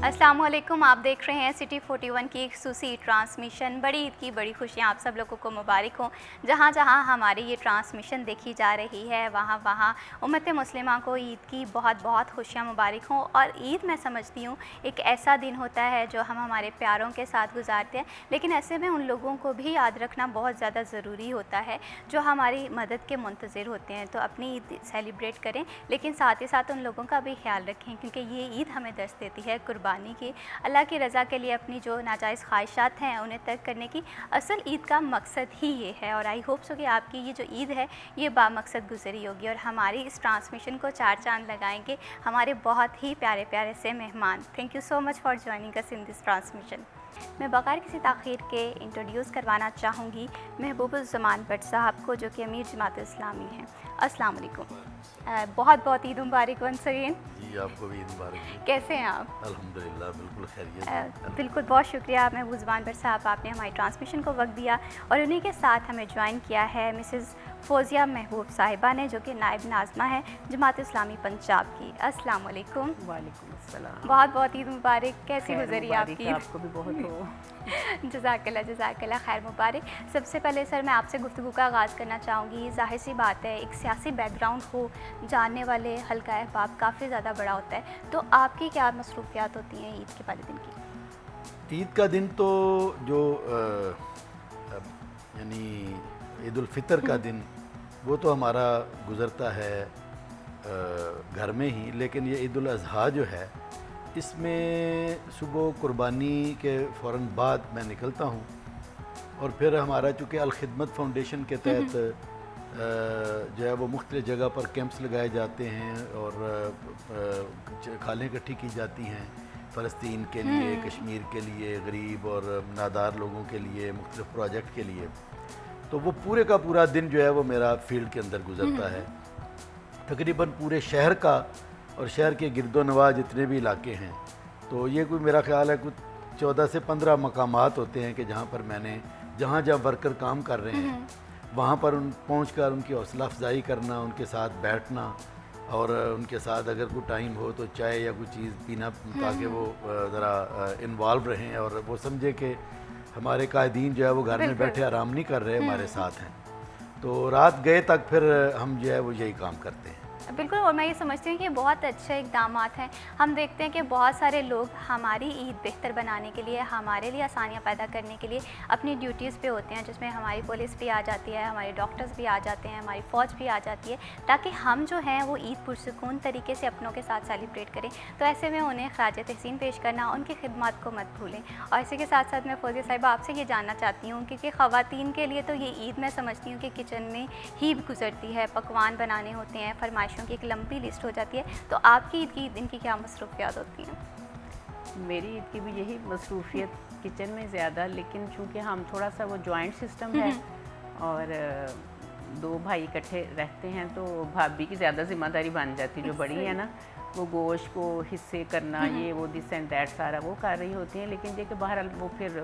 अस्सलामुअलैकुम, आप देख रहे हैं सिटी 41 की एक ख़ुसूसी ट्रांसमिशन। बड़ी ईद की बड़ी खुशियाँ आप सब लोगों को मुबारक हों। जहाँ जहाँ हमारी ये ट्रांसमिशन देखी जा रही है वहाँ वहाँ उम्मत मुस्लिमा को ईद की बहुत बहुत खुशियाँ मुबारक हों। और ईद मैं समझती हूँ एक ऐसा दिन होता है जो हम हमारे प्यारों के साथ गुजारते हैं, लेकिन ऐसे में उन लोगों को भी याद रखना बहुत ज़्यादा ज़रूरी होता है जो हमारी मदद के मुंतज़िर होते हैं। तो अपनी ईद सेलिब्रेट करें, लेकिन साथ ही साथ उन लोगों का भी ख्याल रखें, क्योंकि ये ईद हमें दर्श देती है कुर्बानी की। अल्लाह की रज़ा के लिए अपनी जो नाजायज़ ख्वाहिशात हैं उन्हें तर्क करने की असल ईद का मकसद ही ये है। और आई होप सो कि आपकी ये जो ईद है ये बामकसद गुजरी होगी और हमारी इस ट्रांसमिशन को चार चांद लगाएंगे हमारे बहुत ही प्यारे प्यारे से मेहमान। Thank you so much for joining us in this transmission. मैं बगैर किसी ताख़ीर के इंट्रोड्यूस करवाना चाहूँगी महबूबुज़्ज़मान भट्ट साहब को, जो कि अमीर जमात इस्लामी हैं। अस्सलाम वालेकुम। बहुत बहुत ईद मुबारक वंस अगेन। जी, आपको भी ईद मुबारक। कैसे हैं आप? अल्हम्दुलिल्लाह, बिल्कुल खैरियत। बिल्कुल, बहुत शुक्रिया महबूबुज़्ज़मान भट्ट साहब, आपने हमारी ट्रांसमिशन को वक्त दिया। और उन्हीं के साथ हमें ज्वाइन किया है मिसेज़ फ़ौज़िया महबूब साहिबा ने, जो कि नायब नाज़मा है जमात इस्लामी पंजाब की। अस्सलाम वालेकुम। वालेकुम अस्सलाम। बहुत बहुत ईद मुबारक। कैसी गुजरी आपकी? आपको भी बहुत हो। जज़ाकल्लाह खैर मुबारक। सबसे पहले सर मैं आपसे गुफ्तगू का आगाज़ करना चाहूँगी। ज़ाहिर सी बात है, एक सियासी बैकग्राउंड हो जानने वाले हल्का अहबाब काफ़ी ज़्यादा बड़ा होता है, तो आपकी क्या मसरूफियात होती हैं ईद के पहले दिन की? ईद का दिन तो जो यानी ईद उल फितर का दिन, वो तो हमारा गुज़रता है घर में ही। लेकिन ये ईद उल अज़हा जो है, इसमें सुबह कुर्बानी के फ़ौरन बाद मैं निकलता हूँ। और फिर हमारा चूँकि अल खिदमत फाउंडेशन के तहत जो है वो मुख्तलिफ़ जगह पर कैंप्स लगाए जाते हैं और खालें इकट्ठी की जाती हैं फ़लस्तीन के लिए, कश्मीर के लिए, गरीब और नादार लोगों के लिए, मुख्तलिफ़ प्रोजेक्ट के लिए। तो वो पूरे का पूरा दिन जो है वो मेरा फील्ड के अंदर गुज़रता है। तकरीबन पूरे शहर का और शहर के गिरदोनवा जितने भी इलाके हैं, तो ये कोई मेरा ख़्याल है कुछ 14 से 15 मकामात होते हैं कि जहाँ पर मैंने जहाँ वर्कर काम कर रहे हैं वहाँ पर पहुँचकर उनकी हौसला अफजाई करना, उनके साथ बैठना और उनके साथ अगर कोई टाइम हो तो चाय या कोई चीज़ पीना, ताकि वो ज़रा इन्वॉल्व रहें और वो समझे कि हमारे कायदीन जो है वो घर में बैठे आराम नहीं कर रहे, हमारे साथ हैं। तो रात गए तक फिर हम जो है वो यही काम करते हैं। बिल्कुल, और मैं ये समझती हूँ कि बहुत अच्छे इक़दामात हैं। हम देखते हैं कि बहुत सारे लोग हमारी ईद बेहतर बनाने के लिए, हमारे लिए आसानियाँ पैदा करने के लिए अपनी ड्यूटीज़ पे होते हैं, जिसमें हमारी पुलिस भी आ जाती है, हमारे डॉक्टर्स भी आ जाते हैं, हमारी फ़ौज भी आ जाती है, ताकि हम जो हैं वो ईद पुरसुकून तरीके से अपनों के साथ सेलिब्रेट करें। तो ऐसे में उन्हें ख़राज तहसीन पेश करना, उनकी खिदमत को मत भूलें। और इसी के साथ साथ मैं फ़ौज़िया साहिबा आपसे ये जानना चाहती हूँ, क्योंकि ख़वातीन के लिए तो ये ईद मैं समझती हूँ कि किचन में ही गुजरती है, पकवान बनाने होते हैं, फरमाइशों की एक लंबी लिस्ट हो जाती है। तो आपकी ईद की दिन की क्या मसरूफियात होती हैं? मेरी ईद की भी यही मसरूफियत, किचन में ज़्यादा, लेकिन चूँकि हम थोड़ा सा वो जॉइंट सिस्टम है और 2 भाई इकट्ठे रहते हैं, तो भाभी की ज़्यादा ज़िम्मेदारी बन जाती है। जो बड़ी है ना, वो गोश्त को हिस्से करना, ये वो दिस एंड दैट सारा वो कर रही होती हैं। लेकिन देखिए बहरहाल वो फिर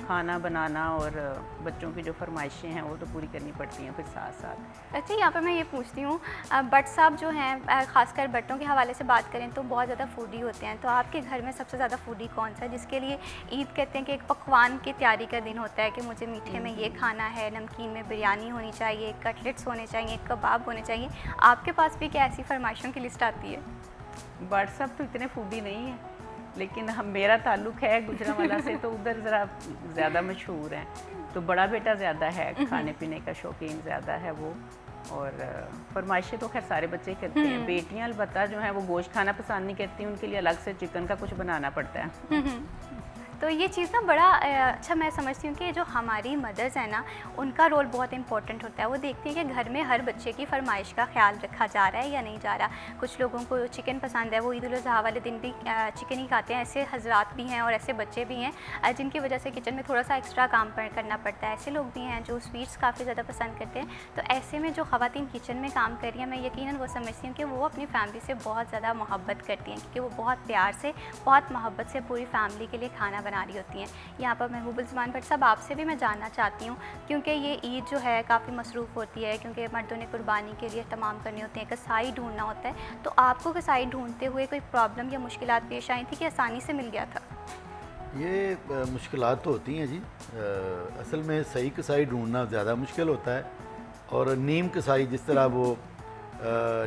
खाना बनाना और बच्चों की जो फरमाइशें हैं वो तो पूरी करनी पड़ती हैं फिर साथ साथ। अच्छा, यहाँ पर मैं ये पूछती हूँ, भट्ट साहब जो हैं, ख़ासकर भट्टों के हवाले से बात करें तो बहुत ज़्यादा फूडी होते हैं। तो आपके घर में सबसे ज़्यादा फूडी कौन सा है, जिसके लिए ईद कहते हैं कि एक पकवान की तैयारी का दिन होता है कि मुझे मीठे में ये खाना है, नमकीन में बिरयानी होनी चाहिए, कटलेट्स होने चाहिए, कबाब होने चाहिए? आपके पास भी क्या ऐसी फरमाइशों की लिस्ट आती है? भट्ट साहब तो इतने फूडी नहीं है, लेकिन हम मेरा ताल्लुक़ है गुजरांवाला से, तो उधर ज़रा ज़्यादा मशहूर हैं। तो बड़ा बेटा ज़्यादा है, खाने पीने का शौकीन ज़्यादा है वो। और फरमाइशें तो खैर सारे बच्चे करते हैं। बेटियां अलबत्ता जो हैं वो गोश्त खाना पसंद नहीं करती, उनके लिए अलग से चिकन का कुछ बनाना पड़ता है। तो ये चीज़ ना बड़ा अच्छा मैं समझती हूँ कि जो हमारी मदर्स हैं ना, उनका रोल बहुत इंपॉर्टेंट होता है। वो देखती हैं कि घर में हर बच्चे की फरमाइश का ख्याल रखा जा रहा है या नहीं जा रहा। कुछ लोगों को चिकन पसंद है, वो ईद उल अज़हा वाले दिन भी चिकन ही खाते हैं। ऐसे हज़रात भी हैं और ऐसे बच्चे भी हैं जिनकी वजह से किचन में थोड़ा सा एक्स्ट्रा काम करना पड़ता है। ऐसे लोग भी हैं जो स्वीट्स काफ़ी ज़्यादा पसंद करते हैं। तो ऐसे में जो ख़वातीन किचन में काम कर रही हैं, मैं यकीनन वो समझती हूँ कि वो अपनी फैमिली से बहुत ज़्यादा मोहब्बत करती हैं, क्योंकि वो बहुत प्यार से, बहुत मोहब्बत से पूरी फैमिली के लिए खाना बना रही होती हैं। यहाँ पर महबूबुल ज़मान भट्ट साहब, आपसे भी मैं जानना चाहती हूँ, क्योंकि ये ईद जो है काफ़ी मसरूफ़ होती है, क्योंकि मर्दों ने कुर्बानी के लिए तमाम करने होते हैं, कसाई ढूंढना होता है, तो आपको कसाई ढूंढते हुए कोई प्रॉब्लम या मुश्किलात पेश आई थी कि आसानी से मिल गया था? ये मुश्किलात तो होती हैं जी। असल में सही कसाई ढूंढना ज़्यादा मुश्किल होता है, और नीम कसाई, जिस तरह वो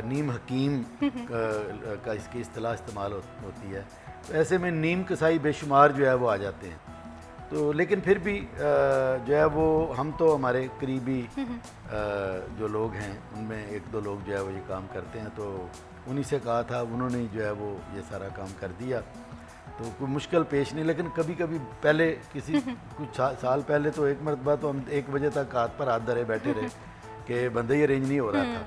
नीम हकीम का इसकी इस्तिलाह इस्तेमाल होती है, तो ऐसे में नीम कसाई बेशुमार जो है वो आ जाते हैं। तो लेकिन फिर भी जो है वो, हम तो हमारे करीबी जो लोग हैं उनमें एक दो लोग जो है वो ये काम करते हैं, तो उन्हीं से कहा था, उन्होंने जो है वो ये सारा काम कर दिया, तो कोई मुश्किल पेश नहीं। लेकिन कभी कभी पहले किसी कुछ साल पहले तो एक मरतबा तो हम 1 बजे तक हाथ पर हाथ धरे बैठे रहे कि बंदा ही अरेंज नहीं हो रहा था,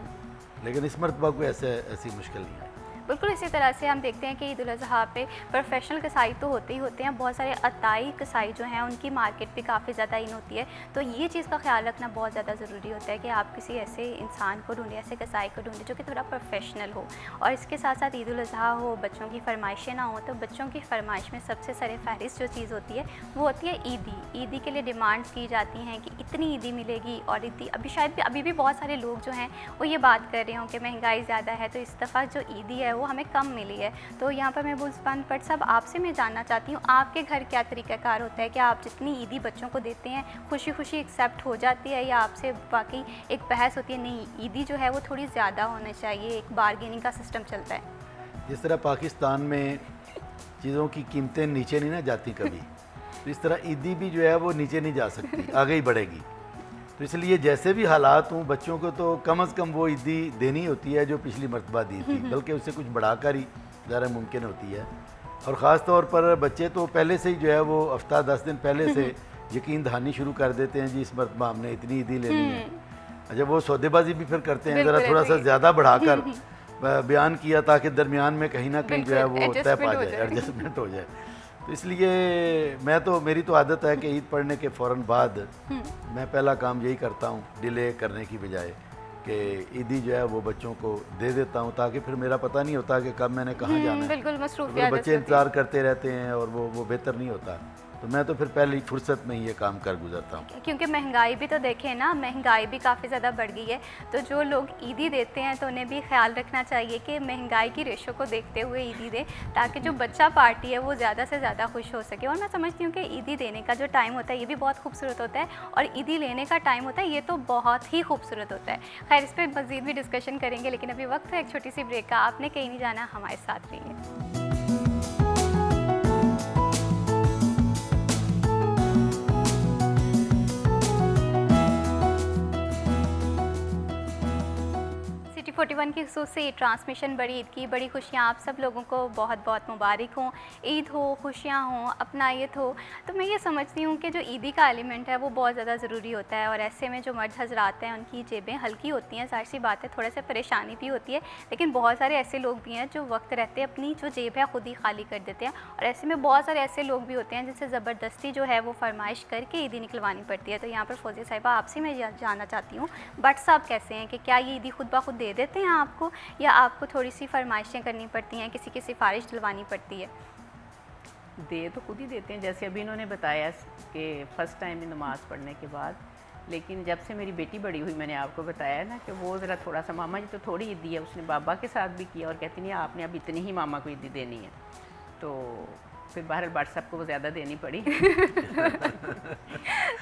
लेकिन इस मरतबा कोई ऐसी मुश्किल नहीं आई। बिल्कुल इसी तरह से हम देखते हैं कि ईद उल अज़हा पे प्रोफेशनल कसाई तो होते ही होते हैं, बहुत सारे अताई कसाई जो हैं उनकी मार्केट भी काफ़ी ज़्यादा इन होती है। तो ये चीज़ का ख्याल रखना बहुत ज़्यादा ज़रूरी होता है कि आप किसी ऐसे इंसान को ढूंढें, ऐसे कसाई को ढूंढें जो कि थोड़ा प्रोफेशनल हो। और इसके साथ साथ ईद उल अज़हा हो, बच्चों की फरमाइशें ना हो, तो बच्चों की फरमाइश में सबसे सर फहरिस्त जो चीज़ होती है वो होती है ईदी। ईदी के लिए डिमांड्स की जाती हैं कि इतनी ईदी मिलेगी, और ईदी अभी भी बहुत सारे लोग जो हैं वो ये बात कर रहे हों कि महंगाई ज़्यादा है, तो इस दफ़ा जो ईदी है वो हमें कम मिली है। तो यहाँ पर महबूबुल ज़मान भट्ट साहब, आपसे मैं जानना चाहती हूँ, आपके घर क्या तरीक़ाकार होता है कि आप जितनी ईदी बच्चों को देते हैं खुशी खुशी एक्सेप्ट हो जाती है, या आपसे बाकी एक बहस होती है, नहीं ईदी जो है वो थोड़ी ज़्यादा होना चाहिए, एक बारगेनिंग का सिस्टम चलता है? जिस तरह पाकिस्तान में चीज़ों की कीमतें नीचे नहीं ना जाती कभी, तो इस तरह ईदी भी जो है वो नीचे नहीं जा सकती, आगे ही बढ़ेगी। तो इसलिए जैसे भी हालात हों, बच्चों को तो कम से कम वो ईदी देनी होती है जो पिछली मरतबा दी थी, बल्कि उससे कुछ बढ़ाकर ही ज़्यादा मुमकिन होती है। और ख़ास तौर पर बच्चे तो पहले से ही जो है वो हफ्ता 10 दिन पहले से यकीन दहानी शुरू कर देते हैं, जी इस मरतबा हमने इतनी ईदी लेनी है। अच्छा, वो सौदेबाजी भी फिर करते हैं, ज़रा थोड़ा सा ज़्यादा बढ़ाकर बयान किया, ताकि दरमियान में कहीं ना कहीं जो है वो तय पा जाए, एडजस्टमेंट हो जाए। तो इसलिए मेरी तो आदत है कि ईद पढ़ने के फ़ौरन बाद मैं पहला काम यही करता हूँ, डिले करने की बजाय, कि ईदी जो है वो बच्चों को दे देता हूँ, ताकि फिर मेरा पता नहीं होता कि कब मैंने कहाँ जाना है। बिल्कुल, तो मसरूफियत बच्चे इंतज़ार करते रहते हैं और वो बेहतर नहीं होता। तो मैं तो फिर पहली फुर्सत में ही ये काम कर गुजरता हूँ। क्योंकि महंगाई भी तो देखें ना, महंगाई भी काफ़ी ज़्यादा बढ़ गई है, तो जो लोग ईदी देते हैं तो उन्हें भी ख्याल रखना चाहिए कि महंगाई की रेशो को देखते हुए ईदी दें, ताकि जो बच्चा पार्टी है वो ज़्यादा से ज़्यादा खुश हो सके। और मैं समझती हूँ कि ईदी देने का जो टाइम होता है ये भी बहुत खूबसूरत होता है, और ईदी लेने का टाइम होता है ये तो बहुत ही खूबसूरत होता है। खैर, इस पर मज़ीद भी डिस्कशन करेंगे, लेकिन अभी वक्त है एक छोटी सी ब्रेक का। आपने कहीं नहीं जाना, हमारे साथ रहिए। सिटी 41 की ख़ुसूसी ट्रांसमिशन बड़ी ईद की बड़ी खुशियाँ आप सब लोगों को बहुत बहुत मुबारक हों। ईद हो, खुशियाँ हों, अपनायत हो। तो मैं ये समझती हूँ कि जो ईदी का एलिमेंट है वो बहुत ज़्यादा ज़रूरी होता है, और ऐसे में जो मर्द हज़रात हैं उनकी जेबें हल्की होती हैं, ज़ाहिर सी बात है, थोड़ा सा परेशानी भी होती है, लेकिन बहुत सारे ऐसे लोग भी हैं जो वक्त रहते अपनी जो जेब है ख़ुद ही खाली कर देते हैं, और ऐसे में बहुत सारे ऐसे लोग भी होते हैं जिनसे ज़बरदस्ती जो है वो फरमाइश करके ईदी निकलवानी पड़ती है। तो यहाँ पर फौजिया साहिबा, आपसे मैं जानना चाहती हूँ, भट्ट साहब कैसे हैं कि क्या ये ईदी खुद ब खुद दे देते हैं आपको, या आपको थोड़ी सी फरमाइशें करनी पड़ती हैं, किसी की सिफारिश दिलवानी पड़ती है? दे तो खुद ही देते हैं, जैसे अभी इन्होंने बताया कि फ़र्स्ट टाइम में नमाज़ पढ़ने के बाद। लेकिन जब से मेरी बेटी बड़ी हुई, मैंने आपको बताया ना कि वो ज़रा थोड़ा सा, मामा जी तो थोड़ी ईदी है, उसने बाबा के साथ भी किया, और कहती नहीं आपने अब इतनी ही मामा को ईदी देनी है। तो फिर बाहर व्हाट्सएप को वो ज़्यादा देनी पड़ी।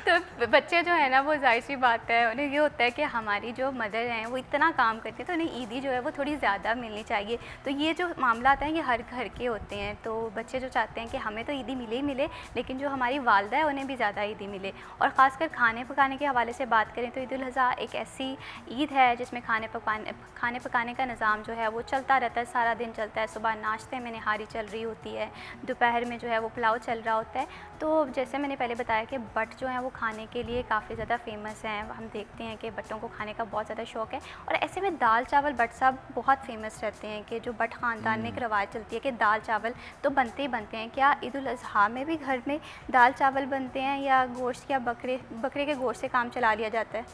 तो बच्चे जो है ना, वो जाहिर सी बात है, उन्हें ये होता है कि हमारी जो मदर हैं वो इतना काम करती हैं, तो उन्हें ईदी जो है वो थोड़ी ज़्यादा मिलनी चाहिए। तो ये जो मामला हैं ये हर घर के होते हैं। तो बच्चे जो चाहते हैं कि हमें तो ईदी मिले ही मिले, लेकिन जो हमारी वालदा है उन्हें भी ज़्यादा ईदी मिले। और ख़ासकर खाने पकाने के हवाले से बात करें तो ईद उल अज़हा एक ऐसी ईद है जिसमें खाने पकाने का निज़ाम जो है वो चलता रहता है, सारा दिन चलता है। सुबह नाश्ते में निहारी चल रही होती है, दोपहर में जो है वो पुलाव चल रहा होता है। तो जैसे मैंने पहले बताया कि बट जो है वो खाने के लिए काफ़ी ज़्यादा फेमस हैं। हम देखते हैं कि बट्टों को खाने का बहुत ज़्यादा शौक़ है, और ऐसे में दाल चावल बट साहब बहुत फेमस रहते हैं कि जो बट ख़ानदान में एक रवायत चलती है कि दाल चावल तो बनते ही बनते हैं। क्या ईद उल अज़हा में भी घर में दाल चावल बनते हैं, या गोश्त या बकरे के गोश्त से काम चला लिया जाता है?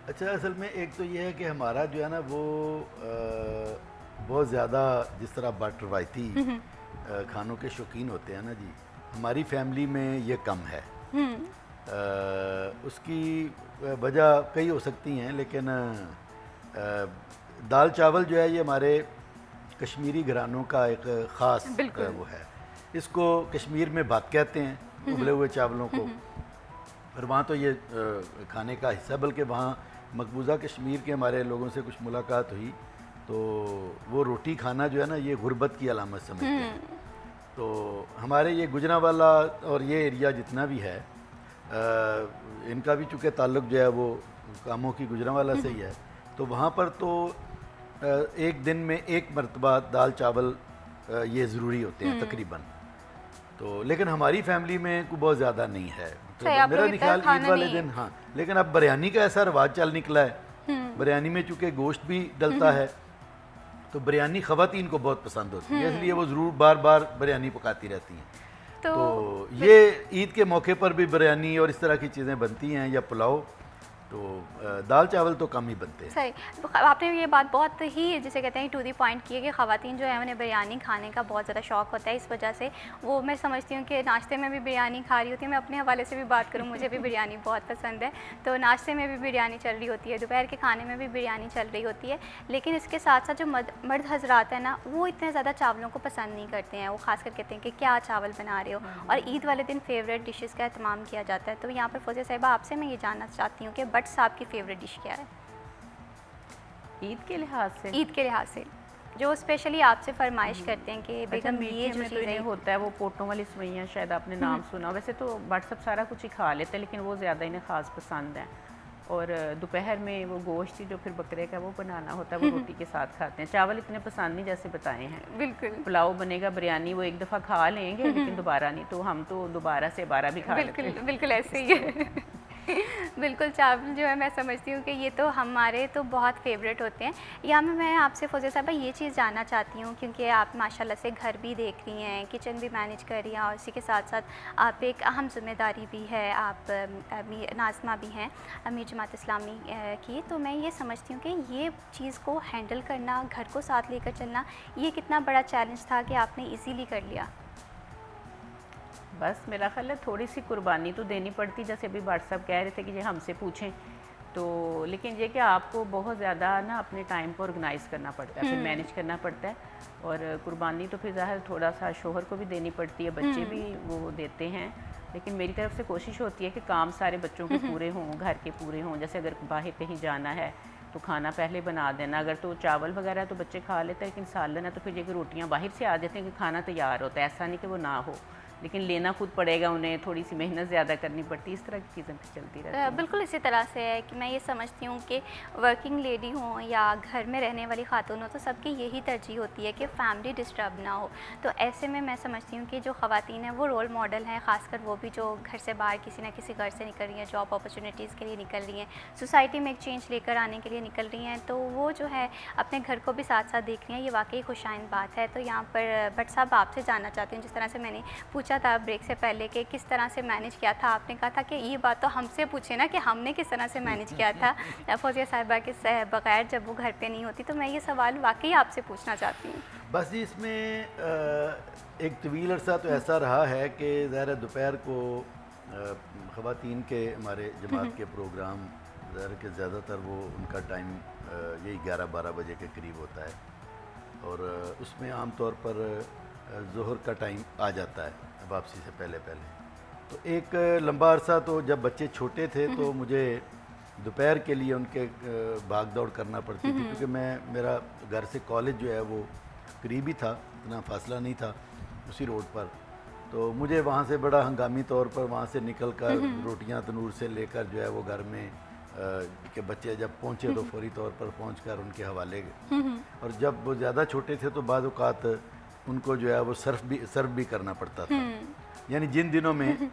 अच्छा, असल में एक तो ये है कि हमारा जो है ना वो बहुत ज़्यादा, जिस तरह बट रवायती खानों के शौकीन होते हैं ना जी, हमारी फैमिली में ये कम है। उसकी वजह कई हो सकती हैं, लेकिन दाल चावल जो है ये हमारे कश्मीरी घरानों का एक ख़ास वो है। इसको कश्मीर में भात कहते हैं, उबले हुए चावलों को, और वहाँ तो ये खाने का हिस्सा, बल्कि वहाँ मकबूजा कश्मीर के हमारे लोगों से कुछ मुलाकात हुई तो वो रोटी खाना जो है ना ये गुर्बत की अलामत समझते हैं। तो हमारे ये गुजरांवाला और ये एरिया जितना भी है इनका भी चूँकि ताल्लुक़ जो है वो कामों की गुजरांवाला से ही है, तो वहाँ पर तो एक दिन में एक मरतबा दाल चावल ये ज़रूरी होते हैं तकरीबन। तो लेकिन हमारी फैमिली में कोई बहुत ज़्यादा नहीं है, तो मेरा ख्याल ईद वाले दिन हाँ। लेकिन अब बिरयानी का ऐसा रिवाज चल निकला है, बिरयानी में चूँकि गोश्त भी डलता है तो बिरयानी ख़वातीन को बहुत पसंद होती है, इसलिए वो ज़रूर बार बार बिरयानी पकाती रहती हैं। तो ये ईद के मौके पर भी बिरयानी और इस तरह की चीज़ें बनती हैं, या पुलाव, तो दाल चावल तो कम ही बनते हैं। सही, आपने ये बात बहुत ही जिसे कहते हैं टू दी पॉइंट की है कि ख़वातीन जो है उन्हें बिरयानी खाने का बहुत ज़्यादा शौक़ होता है। इस वजह से वो, मैं समझती हूँ कि नाश्ते में भी बिरयानी खा रही होती है। मैं अपने हवाले से भी बात करूँ, मुझे भी बिरयानी बहुत पसंद है, तो नाश्ते में भी बिरयानी चल रही होती है, दोपहर के खाने में भी बिरयानी चल रही होती है। लेकिन इसके साथ साथ जो मर्द हजरात हैं ना, वो इतने ज़्यादा चावलों को पसंद नहीं करते हैं। वो खासकर कहते हैं कि क्या चावल बना रहे हो, और ईद वाले दिन फेवरेट डिशेज़ का एहतमाम किया जाता है। तो यहाँ पर फौजिया साहिबा आपसे मैं ये जानना चाहती हूँ कि भट्ट साहब की फेवरेट डिश क्या है ईद के लिहाज से? ईद के लिहाज से जो स्पेशली आपसे फरमाइश करते हैं कि बेगम ये जो चीज़ें होता है वो पोटों वाली सवैयाँ, शायद आपने नाम सुना। वैसे तो व्हाट्सअप सारा कुछ ही खा लेते हैं, लेकिन वो ज़्यादा इन्हें ख़ास पसंद है। और दोपहर में वो गोश्त जो फिर बकरे का वो बनाना होता है, वो रोटी के साथ खाते हैं। चावल इतने पसंद नहीं जैसे बताए हैं। बिल्कुल। पुलाव बनेगा, बिरयानी वो एक दफ़ा खा लेंगे लेकिन दोबारा नहीं, तो हम तो दोबारा से 12 भी खा लेते हैं। बिल्कुल ऐसे ही है। बिल्कुल, चावल जो है मैं समझती हूँ कि ये तो हमारे तो बहुत फेवरेट होते हैं। यहाँ में मैं आपसे फौजिया साहिबा ये चीज़ जानना चाहती हूँ, क्योंकि आप माशाल्लाह से घर भी देख रही हैं, किचन भी मैनेज कर रही हैं, और इसी के साथ साथ आप एक अहम ज़िम्मेदारी भी है, आप नाज़मा भी हैं अमीर जमात इस्लामी की। तो मैं ये समझती हूँ कि ये चीज़ को हैंडल करना, घर को साथ लेकर चलना, ये कितना बड़ा चैलेंज था कि आपने ईज़िली कर लिया? बस मेरा ख्याल है थोड़ी सी कुर्बानी तो देनी पड़ती, जैसे अभी व्हाट्सअप कह रहे थे कि ये हमसे पूछें, तो लेकिन ये कि आपको बहुत ज़्यादा ना अपने टाइम को ऑर्गेनाइज़ करना पड़ता है, फिर मैनेज करना पड़ता है। और कुर्बानी तो फिर ज़ाहिर थोड़ा सा शोहर को भी देनी पड़ती है, बच्चे भी वो देते हैं, लेकिन मेरी तरफ से कोशिश होती है कि काम सारे बच्चों के पूरे हों, घर के पूरे हों। जैसे अगर बाहर कहीं जाना है तो खाना पहले बना देना, अगर तो चावल वगैरह तो बच्चे खा लेते हैं, लेकिन सालन है तो फिर ये रोटियाँ बाहर से आ जाते हैं कि खाना तैयार होता है। ऐसा नहीं कि वो ना हो, लेकिन लेना खुद पड़ेगा, उन्हें थोड़ी सी मेहनत ज़्यादा करनी पड़ती है। इस तरह की चीज़ें चलती रहती हैं। बिल्कुल इसी तरह से है कि मैं ये समझती हूँ कि वर्किंग लेडी हो या घर में रहने वाली खातून हो, तो सबकी यही तरजीह होती है कि फ़ैमिली डिस्टर्ब ना हो। तो ऐसे में मैं समझती हूँ कि जो ख़वातीन हैं वो रोल मॉडल हैं, ख़ासकर वो भी जो घर से बाहर किसी न किसी घर से निकल रही हैं, जॉब अपॉर्चुनिटीज़ के लिए निकल रही हैं, सोसाइटी में एक चेंज लेकर आने के लिए निकल रही हैं, तो वो जो है अपने घर को भी साथ साथ देख रही हैं। ये वाकई खुशाइन बात है। तो यहाँ पर भट्ट साहब आपसे जानना चाहती हूँ, जिस तरह से मैंने पूछा था ब्रेक से पहले कि किस तरह से मैनेज किया था, आपने कहा था कि ये बात तो हमसे पूछे ना कि हमने किस तरह से मैनेज किया था फौजिया साहिबा के बगैर जब वो घर पे नहीं होती। तो मैं ये सवाल वाकई आपसे पूछना चाहती हूँ। बस इसमें एक तवील अरसा तो ऐसा रहा है कि ज़ाहिर दोपहर को ख़वातीन के हमारे जमात के प्रोग्राम ज़ाहिर के ज़्यादातर वो उनका टाइम यही 11-12 बजे के करीब होता है, और उसमें आम तौर पर ज़ोहर का टाइम आ जाता है वापसी से पहले पहले। तो एक लंबा अरसा तो जब बच्चे छोटे थे तो मुझे दोपहर के लिए उनके भाग दौड़ करना पड़ती थी, क्योंकि मेरा घर से कॉलेज जो है वो करीब ही था, इतना फासला नहीं था, उसी रोड पर। तो मुझे वहाँ से बड़ा हंगामी तौर पर वहाँ से निकल कर रोटियाँ तनूर से लेकर जो है वो घर में के बच्चे जब पहुँचे तो फौरी तौर पर पहुँच कर उनके हवाले। और जब वो ज़्यादा छोटे थे तो बाद औक़ात उनको जो है वो सर्व भी करना पड़ता था। यानी जिन दिनों में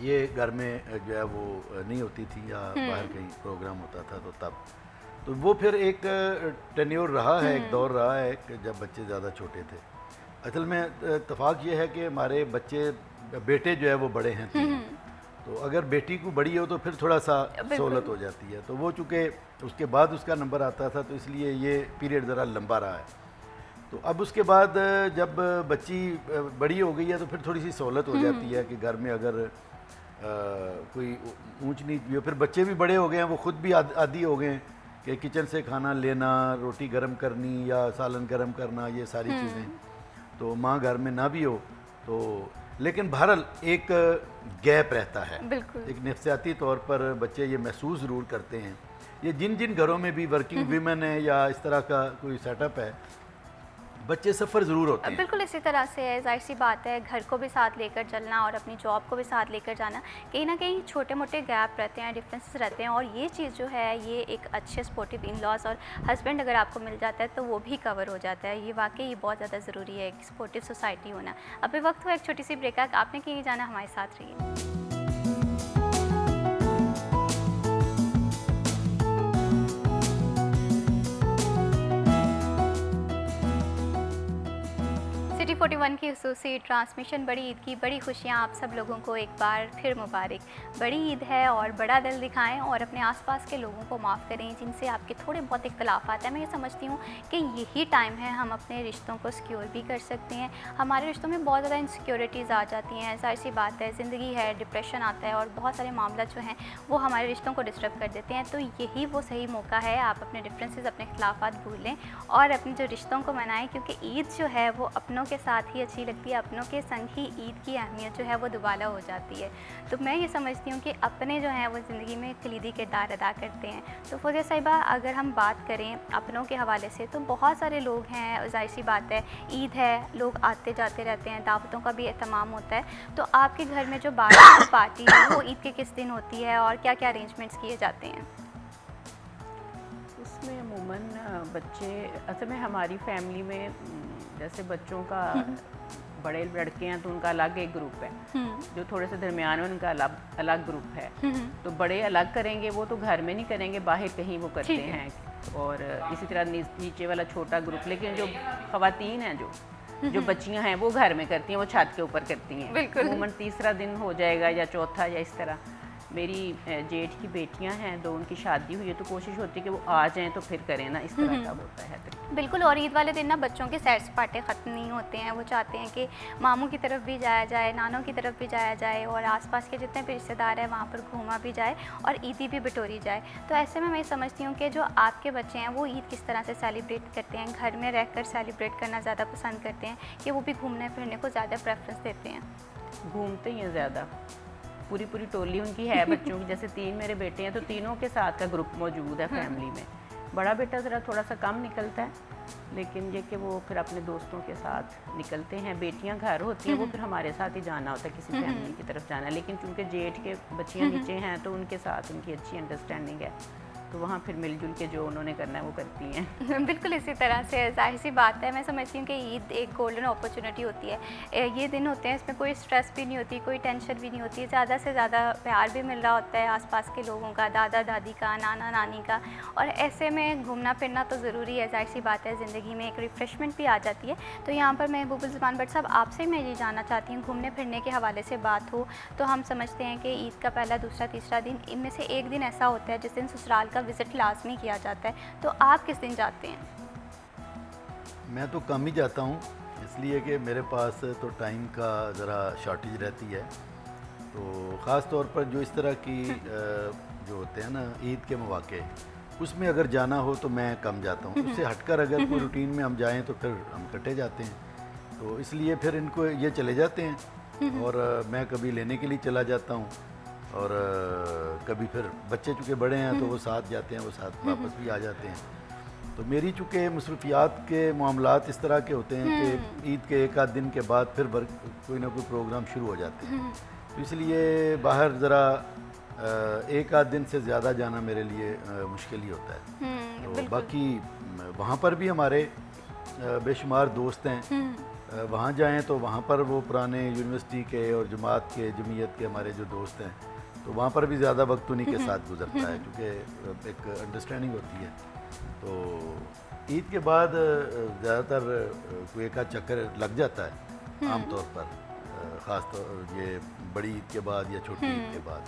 ये घर में जो है वो नहीं होती थी या बाहर कहीं प्रोग्राम होता था तो तब, तो वो फिर एक टेन्योर रहा है, एक दौर रहा है कि जब बच्चे ज़्यादा छोटे थे। असल में इत्तेफाक ये है कि हमारे बच्चे बेटे जो है वो बड़े हैं 3, तो अगर बेटी को बड़ी हो तो फिर थोड़ा सा सहूलत हो जाती है। तो वो चूँकि उसके बाद उसका नंबर आता था तो इसलिए ये पीरियड ज़रा लंबा रहा है। तो अब उसके बाद जब बच्ची बड़ी हो गई है तो फिर थोड़ी सी सहूलत हो जाती है कि घर में अगर कोई ऊंच नीच भी हो, फिर बच्चे भी बड़े हो गए हैं, वो खुद भी आदी हो गए हैं कि किचन से खाना लेना, रोटी गर्म करनी या सालन गर्म करना, ये सारी चीज़ें। तो माँ घर में ना भी हो तो, लेकिन बहरहाल एक गैप रहता है, बिल्कुल। एक नफ्सियाती तौर पर बच्चे ये महसूस ज़रूर करते हैं। ये जिन जिन घरों में भी वर्किंग वीमेन है या इस तरह का कोई सेटअप है, बच्चे सफ़र ज़रूर होते हैं। बिल्कुल इसी तरह से है, जाहिर सी बात है, घर को भी साथ लेकर चलना और अपनी जॉब को भी साथ लेकर जाना, कहीं ना कहीं छोटे मोटे गैप रहते हैं, डिफरेंसेस रहते हैं, और ये चीज़ जो है ये एक अच्छे सपोर्टिव इन लॉज और हस्बैंड अगर आपको मिल जाता है तो वो भी कवर हो जाता है। ये वाकई बहुत ज़्यादा ज़रूरी है एक सपोर्टिव सोसाइटी होना। अभी वक्त हुआ एक छोटी सी ब्रेक, आपने कहीं जाना, हमारे साथ रहिए। सिटी 41 की खसूसी ट्रांसमिशन बड़ी ईद की बड़ी खुशियाँ आप सब लोगों को एक बार फिर मुबारक। बड़ी ईद है और बड़ा दिल दिखाएं और अपने आसपास के लोगों को माफ़ करें जिनसे आपके थोड़े बहुत इख्तलाफात हैं। मैं ये समझती हूँ कि यही टाइम है हम अपने रिश्तों को सिक्योर भी कर सकते हैं। हमारे रिश्तों में बहुत ज़्यादा इनसिक्योरिटीज़ आ जाती हैं, जाहिर सी बात है, ज़िंदगी है, डिप्रेशन आता है और बहुत सारे मामला जो हैं वो हमारे रिश्तों को डिस्टर्ब कर देते हैं। तो यही वो सही मौका है, आप अपने डिफरेंसेस, अपने इख्तलाफात भूल लें और अपने जो रिश्तों को मनाएं, क्योंकि ईद जो है वो अपनों के साथ ही अच्छी लगती है, अपनों के संग ही ईद की अहमियत जो है वो दुबाला हो जाती है। तो मैं ये समझती हूँ कि अपने जो हैं वो ज़िंदगी में कलीदी किरदार अदा करते हैं। तो फौजिया साहिबा, अगर हम बात करें अपनों के हवाले से तो बहुत सारे लोग हैं, जाहिर सी बात है, ईद है, लोग आते जाते रहते हैं, दावतों का भी एहतमाम होता है। तो आपके घर में जो पार्टी है वो ईद के किस दिन होती है और क्या क्या अरेंजमेंट्स किए जाते हैं? उसमें अमूमन बच्चे, असल में हमारी फैमिली में जैसे बच्चों का, बड़े लड़के हैं तो उनका अलग एक ग्रुप है, जो थोड़े से दरमियान में उनका अलग अलग ग्रुप है। तो बड़े अलग करेंगे, वो तो घर में नहीं करेंगे, बाहर कहीं वो करते हैं। और इसी तरह नीचे वाला छोटा ग्रुप, लेकिन जो ख़वातीन हैं, जो बच्चियां हैं वो घर में करती हैं, वो छत के ऊपर करती हैं। अमूमन तीसरा दिन हो जाएगा या चौथा या इस तरह। मेरी जेठ की बेटियां हैं, दो, उनकी शादी हुई है, तो कोशिश होती है कि वो आ जाएं तो फिर करें ना, इस तरह का होता है। बिल्कुल। और ईद वाले दिन ना बच्चों के सैर सपाटे ख़त्म नहीं होते हैं, वो चाहते हैं कि मामू की तरफ भी जाया जाए, नानों की तरफ भी जाया जाए और आसपास के जितने भी रिश्तेदार हैं वहाँ पर घूमा भी जाए और ईदी भी बटोरी जाए। तो ऐसे में मैं समझती हूँ कि जो आपके बच्चे हैं वो ईद किस तरह से सेलिब्रेट करते हैं, घर में रहकर सेलिब्रेट करना ज़्यादा पसंद करते हैं कि वो भी घूमने फिरने को ज़्यादा प्रेफरेंस देते हैं? घूमते ही हैं ज़्यादा, पूरी टोली उनकी है बच्चों की। जैसे 3 मेरे बेटे हैं तो तीनों के साथ का ग्रुप मौजूद है फैमिली में। बड़ा बेटा ज़रा थोड़ा सा कम निकलता है, लेकिन ये कि वो फिर अपने दोस्तों के साथ निकलते हैं। बेटियां घर होती हैं, वो फिर हमारे साथ ही जाना होता है, किसी फैमिली की तरफ जाना है। लेकिन चूँकि जेठ के बच्चियाँ नीचे हैं तो उनके साथ उनकी अच्छी अंडरस्टैंडिंग है, तो वहाँ फिर मिलजुल के जो उन्होंने करना है वो करती हैं। बिल्कुल इसी तरह से, जाहिर सी बात है, मैं समझती हूँ कि ईद एक गोल्डन अपॉर्चुनिटी होती है। ये दिन होते हैं, इसमें कोई स्ट्रेस भी नहीं होती, कोई टेंशन भी नहीं होती, ज़्यादा से ज़्यादा प्यार भी मिल रहा होता है आसपास के लोगों का, दादा दादी का, नाना नानी का। और ऐसे में घूमना फिरना तो ज़रूरी है, जाहिर सी बात है, ज़िंदगी में एक रिफ़्रेशमेंट भी आ जाती है। तो यहाँ पर महबूबुल ज़ुबान भट्ट साहब, आपसे मैं ये जानना चाहती हूँ, घूमने फिरने के हवाले से बात हो तो हम समझते हैं कि ईद का पहला, दूसरा, तीसरा दिन, इनमें से एक दिन ऐसा होता है जिस दिन ससुराल का विज़िट लाजमी किया जाता है। तो आप किस दिन जाते हैं? मैं तो कम ही जाता हूँ, इसलिए कि मेरे पास तो टाइम का ज़रा शॉर्टेज रहती है। तो ख़ास तौर पर जो इस तरह की जो होते हैं ना ईद के मौके, उसमें अगर जाना हो तो मैं कम जाता हूँ। उससे हटकर अगर कोई रूटीन में हम जाएं तो फिर हम इकट्ठे जाते हैं। तो इसलिए फिर इनको ये चले जाते हैं और मैं कभी लेने के लिए चला जाता हूँ और कभी फिर बच्चे चूँकि बड़े हैं तो वो साथ जाते हैं, वो साथ वापस भी आ जाते हैं। तो मेरी चूँकि मसरूफियात के मामलात इस तरह के होते हैं कि ईद के एक आध दिन के बाद फिर कोई ना कोई प्रोग्राम शुरू हो जाते हैं। तो इसलिए बाहर ज़रा एक आध दिन से ज़्यादा जाना मेरे लिए मुश्किल ही होता है। तो बाकी वहाँ पर भी हमारे बेशुमार दोस्त हैं, वहाँ जाएं तो वहाँ पर वो पुराने यूनिवर्सिटी के और जमात के, जमीयत के हमारे जो दोस्त हैं, तो वहाँ पर भी ज़्यादा वक्त उन्हीं के साथ गुजरता है, क्योंकि एक अंडरस्टैंडिंग होती है। तो ईद के बाद ज़्यादातर कोई एक चक्कर लग जाता है आम तौर पर, ख़ास तौर ये बड़ी ईद के बाद या छोटी ईद के बाद।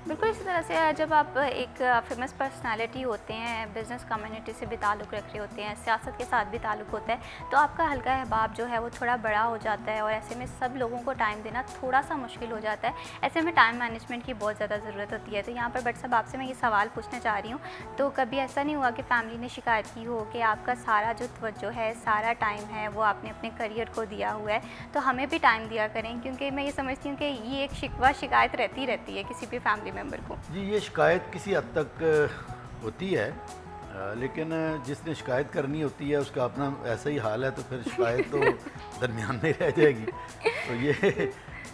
बिल्कुल इसी तरह से जब आप एक फेमस पर्सनालिटी होते हैं, बिज़नेस कम्युनिटी से भी ताल्लुक़ रख रहे होते हैं, सियासत के साथ भी ताल्लुक़ होता है, तो आपका हल्का अहबाब जो है वो थोड़ा बड़ा हो जाता है और ऐसे में सब लोगों को टाइम देना थोड़ा सा मुश्किल हो जाता है। ऐसे में टाइम मैनेजमेंट की बहुत ज़्यादा ज़रूरत होती है। तो यहाँ पर बट साहब आपसे मैं ये सवाल पूछना चाह रही हूँ, तो कभी ऐसा नहीं हुआ कि फैमिली ने शिकायत की हो कि आपका सारा जो तवज्जो है, सारा टाइम है, वो आपने अपने करियर को दिया हुआ है, तो हमें भी टाइम दिया करें? क्योंकि मैं ये समझती हूँ कि ये एक शिकवा शिकायत रहती है किसी भी फैमिली मेम्बर को। जी, ये शिकायत किसी हद तक होती है, लेकिन जिसने शिकायत करनी होती है उसका अपना ऐसा ही हाल है, तो फिर शिकायत तो दरमियान में रह जाएगी। तो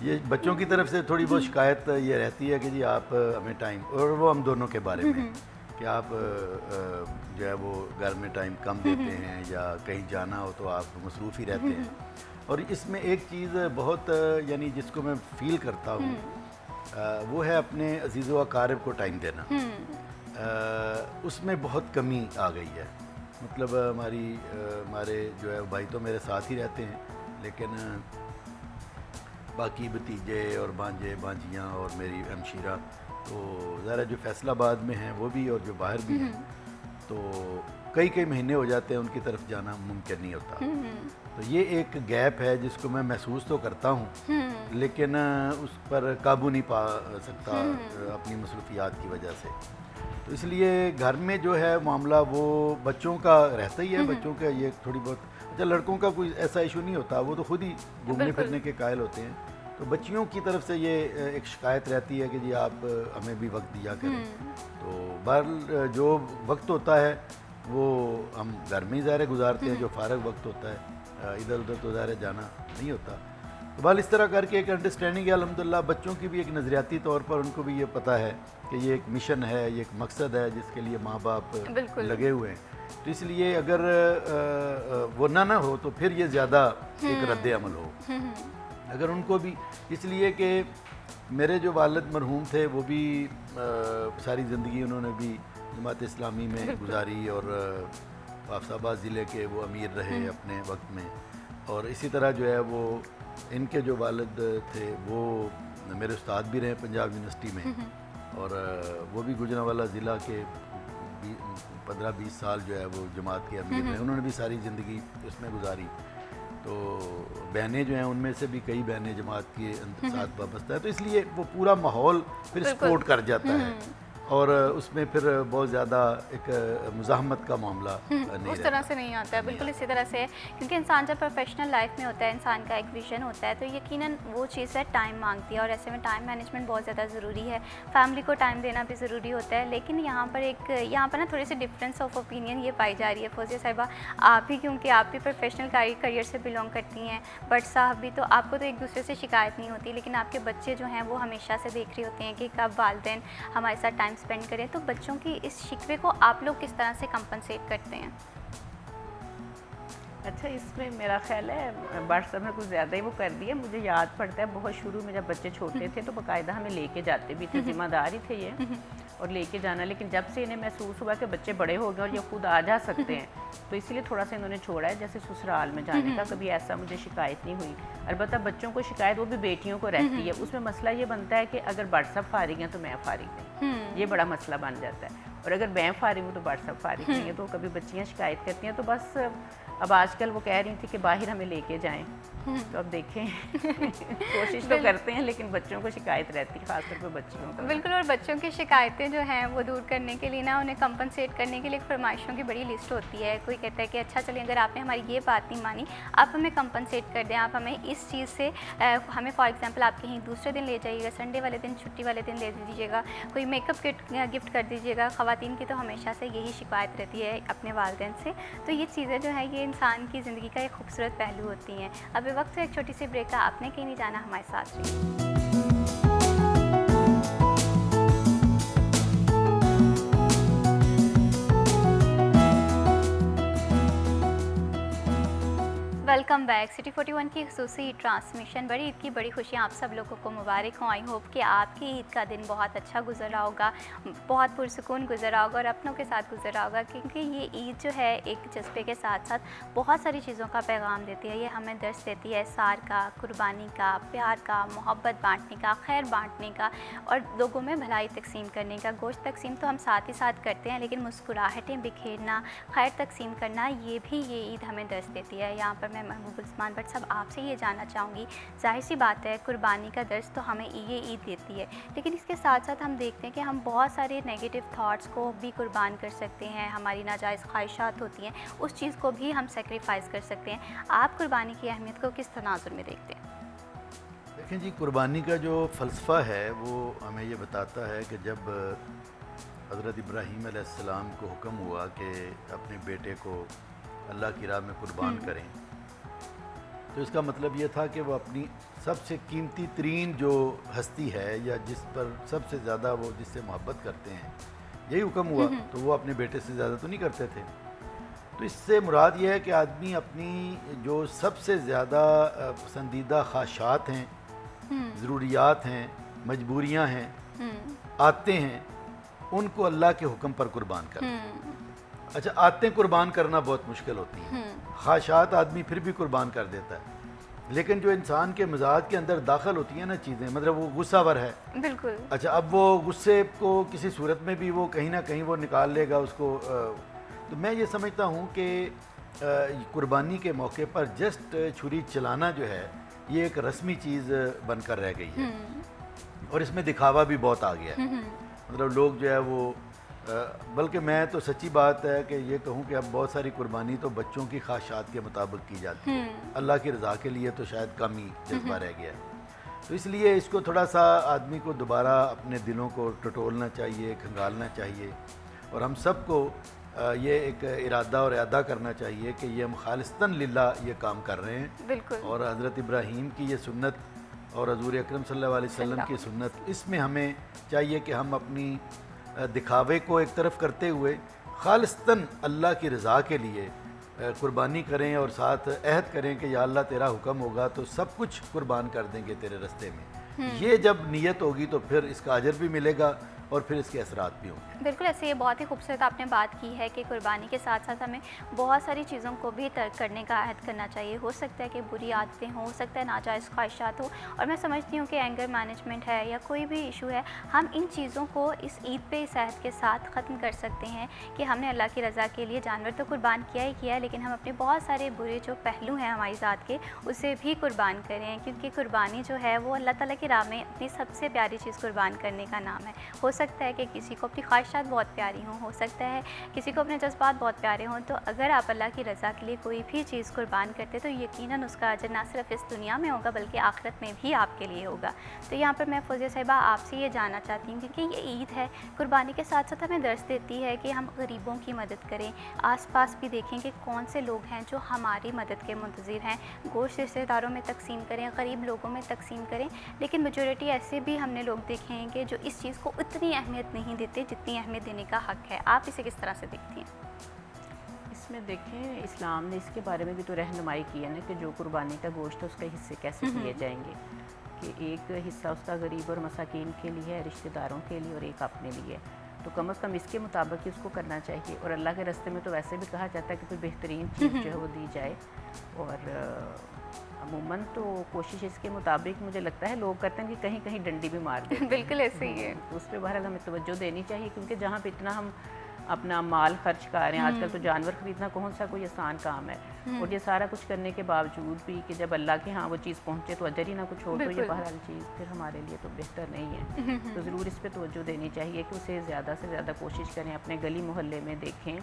ये बच्चों की तरफ से थोड़ी बहुत शिकायत ये रहती है कि जी आप हमें टाइम, और वो हम दोनों के बारे में कि आप जो है वो घर में टाइम कम देते हैं या कहीं जाना हो तो आप मसरूफ़ ही रहते हैं। और इसमें एक चीज़ बहुत यानी जिसको मैं फ़ील करता हूँ, वो है अपने अजीज़ व अकारिब को टाइम देना। उसमें बहुत कमी आ गई है। मतलब हमारे जो है भाई तो मेरे साथ ही रहते हैं, लेकिन बाकी भतीजे और भांजे भांजियाँ और मेरी हमशीरा तो ज़रा जो फैसलाबाद में हैं वो भी और जो बाहर भी हैं, तो कई महीने हो जाते हैं उनकी तरफ जाना मुमकिन नहीं होता। तो ये एक गैप है जिसको मैं महसूस तो करता हूँ, लेकिन उस पर काबू नहीं पा सकता अपनी मसरूफियात की वजह से। तो इसलिए घर में जो है मामला वो बच्चों का रहता ही है। बच्चों का ये थोड़ी बहुत, अच्छा लड़कों का कोई ऐसा इशू नहीं होता, वो तो खुद ही घूमने फिरने के कायल होते हैं। तो बच्चियों की तरफ से ये एक शिकायत रहती है कि जी आप हमें भी वक्त दिया करें। तो बहरहाल जो वक्त होता है वो हम घर में ही ज़ाहिर गुजारते हैं, जो फ़ारग वक्त होता है इधर उधर तो ज़ाहिर जाना नहीं होता। तो बहरहाल इस तरह करके एक अंडरस्टैंडिंग है अल्हम्दुलिल्लाह। बच्चों की भी एक नज़रियाती तौर पर उनको भी ये पता है कि ये एक मिशन है, ये एक मकसद है जिसके लिए माँ बाप लगे हुए हैं। तो इसलिए अगर वो ना हो तो फिर ये ज़्यादा एक रद्द अमल हो। अगर उनको भी, इसलिए कि मेरे जो वालिद मरहूम थे वो भी सारी ज़िंदगी उन्होंने भी जमात इस्लामी में गुजारी और आफसाबाद ज़िले के वो अमीर रहे अपने वक्त में। और इसी तरह जो है वो इनके जो वालिद थे वो मेरे उस्ताद भी रहे पंजाब यूनिवर्सिटी में, और वो भी गुजरांवाला ज़िला के 15-20 साल जो है वो जमात के अमीर रहे। उन्होंने भी सारी ज़िंदगी उसमें गुजारी। तो बहनें जो हैं उनमें से भी कई बहनें जमात के साथ वाबस्ता है। तो इसलिए वो पूरा माहौल फिर सपोर्ट कर जाता है और उसमें फिर बहुत ज़्यादा एक मुज़ाहमत का मामला नहीं उस तरह से नहीं आता है। बिल्कुल इसी तरह से, क्योंकि इंसान जब प्रोफेशनल लाइफ में होता है, इंसान का एक विजन होता है, तो यकीनन वो चीज़ है टाइम मांगती है और ऐसे में टाइम मैनेजमेंट बहुत ज़्यादा ज़रूरी है। फैमिली को टाइम देना भी ज़रूरी होता है। लेकिन यहाँ पर ना थोड़ी सी डिफरेंस ऑफ ओपिनियन ये पाई जा रही है फौजिया साहिबा। आप भी, क्योंकि आप भी प्रोफेशनल करियर से बिलोंग करती हैं, बट साहब भी, तो आपको तो एक दूसरे से शिकायत नहीं होती, लेकिन आपके बच्चे जो हैं वो हमेशा से देख रहे होते हैं कि कब वालिदैन हमारे साथ टाइम स्पेंड करें। तो बच्चों की इस शिकवे को आप लोग किस तरह से कंपनसेट करते हैं? अच्छा, इसमें मेरा ख्याल है व्हाट्सएप में कुछ ज़्यादा ही वो कर दिया। मुझे याद पड़ता है बहुत शुरू में जब बच्चे छोटे थे तो बाकायदा हमें लेके जाते भी थे, जिम्मेदारी थे ये और लेके जाना। लेकिन जब से इन्हें महसूस हुआ कि बच्चे बड़े हो गए और ये खुद आ जा सकते हैं, तो इसीलिए थोड़ा सा इन्होंने छोड़ा है। जैसे ससुराल में जाने का कभी ऐसा मुझे शिकायत नहीं हुई। अलबत्ता बच्चों को शिकायत वो भी बेटियों को रहती है। उसमें मसला ये बनता है कि अगर व्हाट्सएप फारिग है तो मैं फारिग नहीं, ये बड़ा मसला बन जाता है। और अगर मैं फारिग हूँ तो व्हाट्सएप फारिग नहीं है, तो कभी बच्चियाँ शिकायत करती हैं। तो बस अब आजकल वो कह रही थी कि बाहर हमें लेके जाएं, तो अब देखें कोशिश तो करते हैं, लेकिन बच्चों को शिकायत रहती है, खासतौर पर बच्चियों को। बिल्कुल, और बच्चों की शिकायतें जो हैं वो दूर करने के लिए ना, उन्हें कंपनसेट करने के लिए एक फरमाइशों की बड़ी लिस्ट होती है। कोई कहता है कि अच्छा चलिए, अगर आपने हमारी ये बात नहीं मानी, आप हमें कंपनसेट कर दें, आप हमें इस चीज़ से हमें फॉर एग्जांपल आप कहीं दूसरे दिन ले जाइएगा, संडे वाले दिन, छुट्टी वाले दिन ले दीजिएगा, कोई मेकअप किट गिफ्ट कर दीजिएगा। ख़वातीन की तो हमेशा से यही शिकायत रहती है अपने वालिदैन से। तो ये चीज़ें जो है ये इंसान की ज़िंदगी का एक खूबसूरत पहलू होती हैं। अब वक्त है एक छोटी सी ब्रेक का, आपने कहीं नहीं जाना, हमारे साथ रहिए। Welcome welcome back. सिटी 41 की खुसूसी ट्रांसमिशन बड़ी ईद की बड़ी खुशियाँ आप सब लोगों को मुबारक हों। आई होप कि आपकी ईद का दिन बहुत अच्छा गुजर रहा होगा, बहुत पुरसुकून गुजर रहा होगा और अपनों के साथ गुजर रहा होगा, क्योंकि ये ईद जो है एक जज्बे के साथ साथ बहुत सारी चीज़ों का पैगाम देती है। ये हमें दर्स देती है सार का, कुर्बानी का, प्यार का, मोहब्बत बाँटने का, खैर बाँटने का और लोगों में भलाई तकसीम करने का। गोश्त तकसीम तो हम साथ ही साथ करते हैं, लेकिन मुस्कुराहटें बिखेरना, खैर तकसीम करना, ये भी ये ईद हमें दर्स देती है। यहाँ पर मैं महबूब उस्मान भट्ट साहब आपसे ये जानना चाहूँगी, जाहिर सी बात है कुर्बानी का दर्स तो हमें ये ईद देती है, लेकिन इसके साथ साथ हम देखते हैं कि हम बहुत सारे नेगेटिव थाट्स को भी कुर्बान कर सकते हैं। हमारी नाजायज़ ख्वाहिशात होती हैं, उस चीज़ को भी हम सेक्रीफाइस कर सकते हैं। आप कुर्बानी की अहमियत को किस तनाजुर में देखते हैं? देखें जी, कुर्बानी का जो फ़लसफ़ा है वो हमें ये बताता है कि जब हज़रत इब्राहीम अलैहिस्सलाम को हुक्म हुआ कि अपने बेटे को अल्लाह की राह में कुर्बान करें, तो इसका मतलब ये था कि वो अपनी सबसे कीमती तरीन जो हस्ती है या जिस पर सबसे ज़्यादा वो जिससे मोहब्बत करते हैं, यही हुक्म हुआ तो वो अपने बेटे से ज़्यादा तो नहीं करते थे। तो इससे मुराद ये है कि आदमी अपनी जो सबसे ज़्यादा पसंदीदा ख्वाहिशात हैं, ज़रूरियात हैं, मजबूरियां हैं, आते हैं, उनको अल्लाह के हुक्म पर कुर्बान कर। अच्छा, आते कुर्बान करना बहुत मुश्किल होती हैं, ख्वाहिशात आदमी फिर भी कुर्बान कर देता है, लेकिन जो इंसान के मिजाज के अंदर दाखिल होती हैं ना चीज़ें, मतलब वो गुस्सावर है, बिल्कुल। अच्छा, अब वो गुस्से को किसी सूरत में भी वो कहीं ना कहीं वो निकाल लेगा उसको। तो मैं ये समझता हूँ कि कुर्बानी के मौके पर जस्ट छुरी चलाना जो है ये एक रस्मी चीज़ बनकर रह गई है और इसमें दिखावा भी बहुत आ गया है। मतलब लोग जो है वो बल्कि मैं तो सच्ची बात है कि ये कहूँ कि अब बहुत सारी कुर्बानी तो बच्चों की ख्वाहिशात के मुताबिक की जाती है, अल्लाह की रज़ा के लिए तो शायद कम ही जज्बा रह गया है। तो इसलिए इसको थोड़ा सा आदमी को दोबारा अपने दिलों को टटोलना चाहिए, खंगालना चाहिए और हम सबको ये एक इरादा और अदा करना चाहिए कि ये हम खालिस्तन लिल्लाह ये काम कर रहे हैं। बिल्कुल। और हज़रत इब्राहीम की ये सुन्नत और हज़ूर अकरम सल्लल्लाहु अलैहि वसल्लम की सुन्नत, इसमें हमें चाहिए कि हम अपनी दिखावे को एक तरफ करते हुए खालिस्तन अल्लाह की रज़ा के लिए कुर्बानी करें और साथ अहद करें कि या अल्लाह तेरा हुक्म होगा तो सब कुछ कुर्बान कर देंगे तेरे रास्ते में। ये जब नीयत होगी तो फिर इसका अजर भी मिलेगा और फिर इसके असरात भी होंगे। बिल्कुल, ऐसे ये बहुत ही खूबसूरत आपने बात की है कि कुर्बानी के साथ साथ हमें बहुत सारी चीज़ों को भी तर्क करने का अहद करना चाहिए। हो सकता है कि बुरी आदतें हो सकता है नाजायज़ ख्वाहिशात हो, और मैं समझती हूँ कि एंगर मैनेजमेंट है या कोई भी इशू है, हम इन चीज़ों को इस ईद पे इस अहद के साथ ख़त्म कर सकते हैं कि हमने अल्लाह की रज़ा के लिए जानवर तो कुर्बान किया ही किया, लेकिन हम अपने बहुत सारे बुरे जो पहलू हैं हमारी ज़ात के, उसे भी कुर्बान करें, क्योंकि कुर्बानी जो है वो अल्लाह ताला की राह में अपनी सबसे प्यारी चीज़ कुर्बान करने का नाम है। हो सकता है कि किसी को अपनी ख्वाहिशात बहुत प्यारी हों, हो सकता है किसी को अपने जज्बात बहुत प्यारे हों, तो अगर आप अल्लाह की रज़ा के लिए कोई भी चीज़ कुर्बान करते तो यकीनन उसका अजर ना सिर्फ इस दुनिया में होगा बल्कि आखिरत में भी आपके लिए होगा। तो यहाँ पर मैं फौजिया साहिबा आपसे ये जानना चाहती हूँ, क्योंकि ये ईद है, कुर्बानी के साथ साथ हमें दर्स देती है कि हम गरीबों की मदद करें, आसपास भी देखें कि कौन से लोग हैं जो हमारी मदद के मुंतज़िर हैं, गोश्त रिश्तेदारों में तकसीम करें, गरीब लोगों में तकसीम करें। लेकिन मेजॉरिटी ऐसे भी हमने लोग देखे हैं कि जो इस चीज़ को उतनी अहमियत नहीं देते जितनी अहमियत देने का हक़ है। आप इसे किस तरह से देखती हैं? इसमें देखें, इस्लाम ने इसके बारे में भी तो रहनुमाई की है ना कि जो कुर्बानी का गोश्त है उसके हिस्से कैसे दिए जाएंगे, कि एक हिस्सा उसका गरीब और मसाकीन के लिए है, रिश्तेदारों के लिए, और एक अपने लिए। तो कम अज़ कम इसके मुताबिक ही उसको करना चाहिए। और अल्लाह के रास्ते में तो वैसे भी कहा जाता है कि कोई बेहतरीन चीज़ जो है वो दी जाए, और अमूमन तो कोशिश इसके मुताबिक मुझे लगता है लोग करते हैं कि कहीं कहीं डंडी भी मार देते हैं। बिल्कुल ऐसे ही है। तो उस पर बहरहाल हमें तवज्जो देनी चाहिए, क्योंकि जहाँ पे इतना हम अपना माल खर्च कर रहे हैं, आजकल तो जानवर खरीदना कौन सा कोई आसान काम है, और ये सारा कुछ करने के बावजूद भी कि जब अल्लाह के यहाँ वो चीज़ पहुँचे तो अजर ही ना कुछ हो, तो ये बहरहाल चीज़ फिर हमारे लिए तो बेहतर नहीं है। तो ज़रूर इस पर तवज्जो देनी चाहिए कि उसे ज़्यादा से ज़्यादा कोशिश करें, अपने गली मोहल्ले में देखें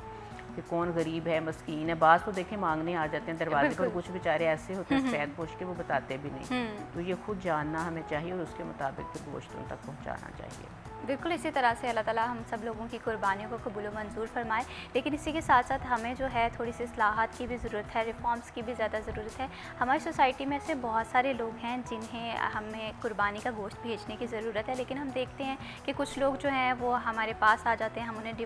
कि कौन गरीब है, मस्कीन है। बाज़ तो देखें मांगने आ जाते हैं दरवाजे पर, कुछ बेचारे ऐसे होते हैं सफ़ेद पोश के, वो बताते भी नहीं। तो ये खुद जानना हमें चाहिए और उसके मुताबिक फिर गोश्त उन तक पहुँचाना चाहिए। बिल्कुल इसी तरह से अल्लाह ताला हम सब लोगों की कुर्बानियों को कबूल व मंजूर फरमाए। लेकिन इसी के साथ साथ हमें जो है थोड़ी सी इस्लाहात की भी ज़रूरत है, रिफॉर्म्स की भी ज़्यादा ज़रूरत है। हमारी सोसाइटी में से बहुत सारे लोग हैं जिन्हें हमें कुर्बानी का गोश्त भेजने की ज़रूरत है, लेकिन हम देखते हैं कि कुछ लोग जो हैं वो हमारे पास आ जाते हैं, हम उन्हें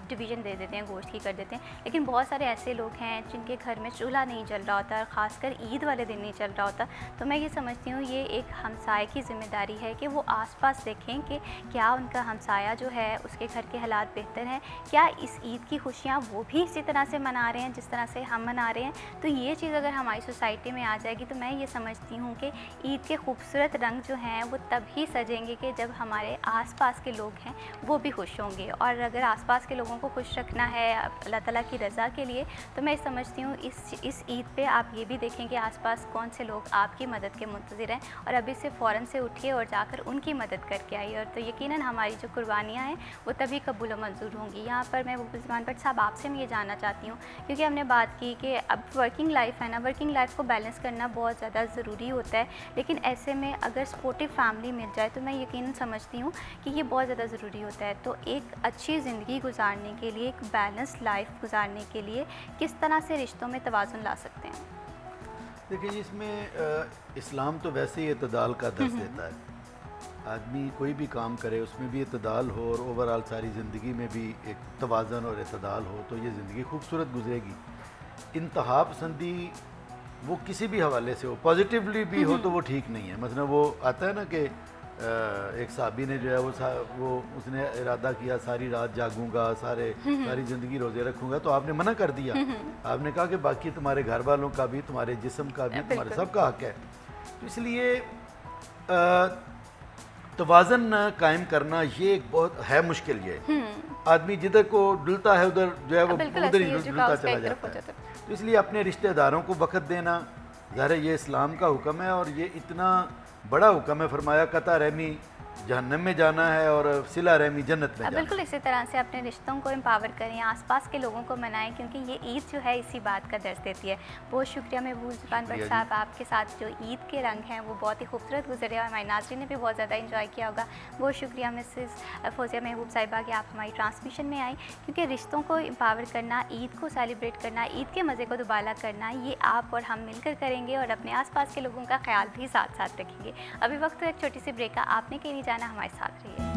डिवीज़न दे देते हैं, गोश्त की कर देते हैं। लेकिन बहुत सारे ऐसे लोग हैं जिनके घर में चूल्हा नहीं जल रहा होता, ख़ासकर ईद वाले दिन नहीं चल रहा होता। तो मैं ये समझती हूँ ये एक हमसाए की ज़िम्मेदारी है कि वो आस-पास देखें कि क्या उनका हमसाया जो है उसके घर के हालात बेहतर हैं, क्या इस ईद की खुशियाँ वो भी इसी तरह से मना रहे हैं जिस तरह से हम मना रहे हैं। तो ये चीज़ अगर हमारी सोसाइटी में आ जाएगी तो मैं ये समझती हूँ कि ईद के खूबसूरत रंग जो हैं वो तभी सजेंगे कि जब हमारे आसपास के लोग हैं वो भी खुश होंगे। और अगर आसपास के लोगों को खुश रखना है अल्लाह ताला की रज़ा के लिए, तो मैं समझती हूँ इस ईद पे आप ये भी देखें कि आसपास कौन से लोग आपकी मदद के मुंतज़िर हैं और अभी से फ़ौरन से उठिए और जाकर उनकी मदद करके आइए। और तो यकीनन हमारी जो कुर्बानियाँ हैं वो तभी कबूल व मंजूर होंगी। यहाँ पर मैं ज़ुबान भट्ट साहब आपसे मैं ये जानना चाहती हूँ, क्योंकि हमने बात की कि अब वर्किंग लाइफ है ना, वर्किंग लाइफ को बैलेंस करना बहुत ज़्यादा ज़रूरी होता है। लेकिन ऐसे में अगर सपोर्टिव फैमिली मिल जाए तो मैं यकीनन समझती हूँ कि ये बहुत ज़्यादा ज़रूरी होता है। तो एक अच्छी ज़िंदगी गुजारने के लिए, एक बैलेंस लाइफ गुजारने के लिए किस तरह से रिश्तों में तवाज़ुन ला सकते हैं? देखिए, इसमें इस्लाम तो वैसे ही इत्तदाल का दर्स देता है। आदमी कोई भी काम करे उसमें भी इत्तदाल हो और ओवरऑल सारी ज़िंदगी में भी एक तवाज़न और इत्तदाल हो तो ये ज़िंदगी खूबसूरत गुजरेगी। इंतहा पसंदी वो किसी भी हवाले से हो, पॉजिटिवली भी हो तो वो ठीक नहीं है। मतलब वो आता है ना कि एक साहबी ने जो है वो उसने इरादा किया सारी रात जागूंगा, सारी ज़िंदगी रोज़े रखूंगा, तो आपने मना कर दिया। आपने कहा कि बाकी तुम्हारे घर वालों का भी, तुम्हारे जिस्म का भी, तुम्हारे सब का हक है। तो इसलिए तवाज़न कायम करना ये एक बहुत है मुश्किल। ये आदमी जिधर को डुलता है उधर जो है वो उधर ही डुलता चला जाता है। तो इसलिए अपने रिश्तेदारों को वक़्त देना, ज़ाहिर है ये इस्लाम का हुक्म है और ये इतना बड़ा हुक्म है। फरमाया कता रहमी जहन्नम में जाना है और सिला रहमी जन्नत में जाना है। बिल्कुल इसी तरह से अपने रिश्तों को एम्पावर करें, आसपास के लोगों को मनाएं, क्योंकि ये ईद जो है इसी बात का दर्ज देती है। बहुत शुक्रिया महबूब ज़ुबान भट्ट साहब, आपके साथ जो ईद के रंग हैं वो बहुत ही खूबसूरत गुजरे और हमारे नाज़रीन ने भी बहुत ज़्यादा इंजॉय किया होगा। बहुत शुक्रिया मिसेस फौजिया महबूब साहिबा कि आप हमारी ट्रांसमिशन में आई, क्योंकि रिश्तों को एम्पावर करना, ईद को सेलिब्रेट करना, ईद के मज़े को दुबाला करना, ये आप और हम मिलकर करेंगे और अपने आसपास के लोगों का ख्याल भी साथ साथ रखेंगे। अभी वक्त तो एक छोटी सी ब्रेक का, आपने कहीं नहीं जाना, हमारे साथ रहिए।